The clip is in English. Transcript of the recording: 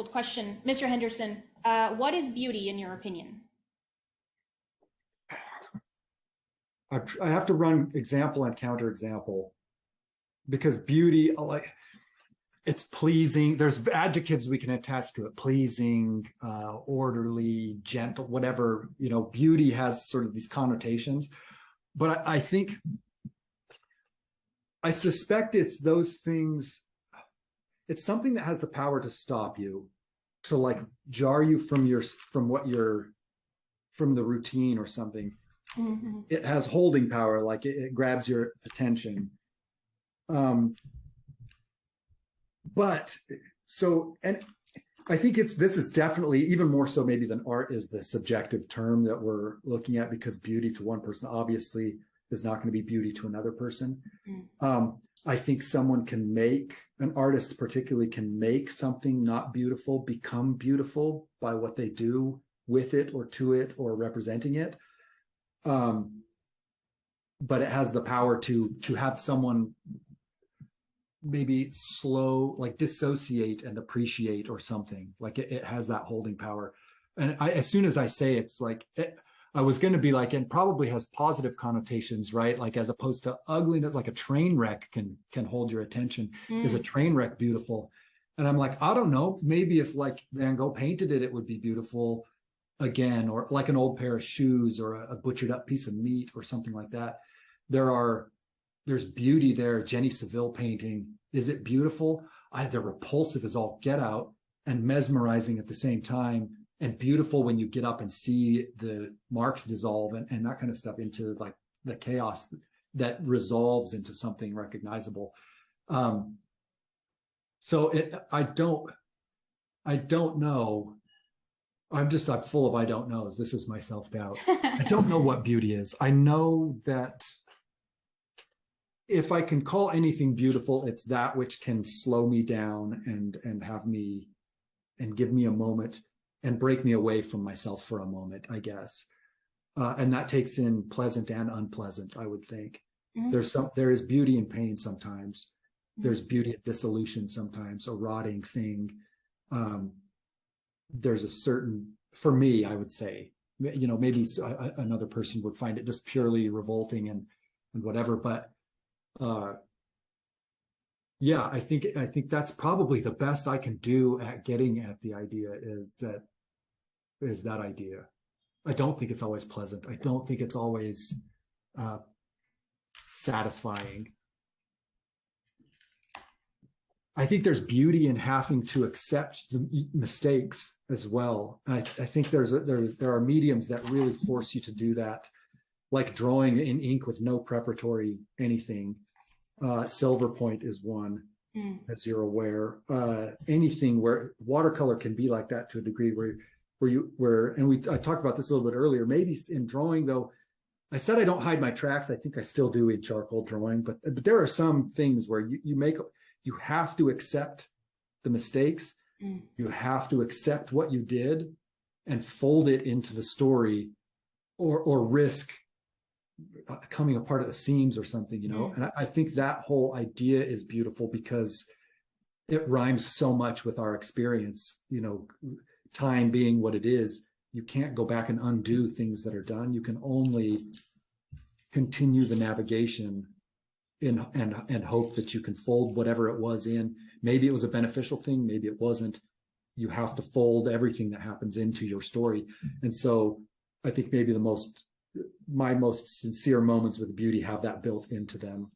question. Mr. Henderson, what is beauty in your opinion? I have to run example and counterexample, because beauty, like, it's pleasing. There's adjectives we can attach to it: pleasing, orderly, gentle, whatever. Beauty has sort of these connotations. But I suspect it's those things. It's something that has the power to stop you, to like jar you from the routine or something. Mm-hmm. It has holding power, like it grabs your attention. But so, and I think this is definitely even more so maybe than art is the subjective term that we're looking at, because beauty to one person obviously is not going to be beauty to another person. I think an artist particularly can make something not beautiful become beautiful by what they do with it or to it or representing it. But it has the power to have someone maybe like dissociate and appreciate or something. Like it has that holding power. And as soon as I say it's like, I was going to be like, and probably has positive connotations, right? Like as opposed to ugliness, like a train wreck can hold your attention. Is a train wreck beautiful? And I'm like, I don't know. Maybe if like Van Gogh painted it, it would be beautiful again, or like an old pair of shoes or a butchered up piece of meat or something like that. There's beauty there. Jenny Saville painting. Is it beautiful? Either repulsive as all get out and mesmerizing at the same time, and beautiful when you get up and see the marks dissolve and that kind of stuff into like the chaos that resolves into something recognizable. So I don't know. I'm full of I don't knows. This is my self-doubt. I don't know what beauty is. I know that if I can call anything beautiful, it's that which can slow me down and have me and give me a moment and break me away from myself for a moment, I guess. And that takes in pleasant and unpleasant, I would think. Mm-hmm. There is beauty in pain sometimes. Mm-hmm. There's beauty in dissolution sometimes, a rotting thing. There's a certain, for me, I would say, maybe another person would find it just purely revolting and whatever. But yeah, I think that's probably the best I can do at getting at the idea is that idea. I don't think it's always pleasant. I don't think it's always satisfying. I think there's beauty in having to accept the mistakes as well. I think there are mediums that really force you to do that, like drawing in ink with no preparatory anything. Silver point is one, as you're aware. Anything where watercolor can be like that to a degree I talked about this a little bit earlier. Maybe in drawing though, I said I don't hide my tracks. I think I still do in charcoal drawing, but there are some things where you have to accept the mistakes. You have to accept what you did and fold it into the story, or risk coming apart at the seams or something, And I think that whole idea is beautiful because it rhymes so much with our experience, time being what it is. You can't go back and undo things that are done. You can only continue the navigation and hope that you can fold whatever it was in. Maybe it was a beneficial thing, maybe it wasn't. You have to fold everything that happens into your story. And so I think maybe my most sincere moments with beauty have that built into them.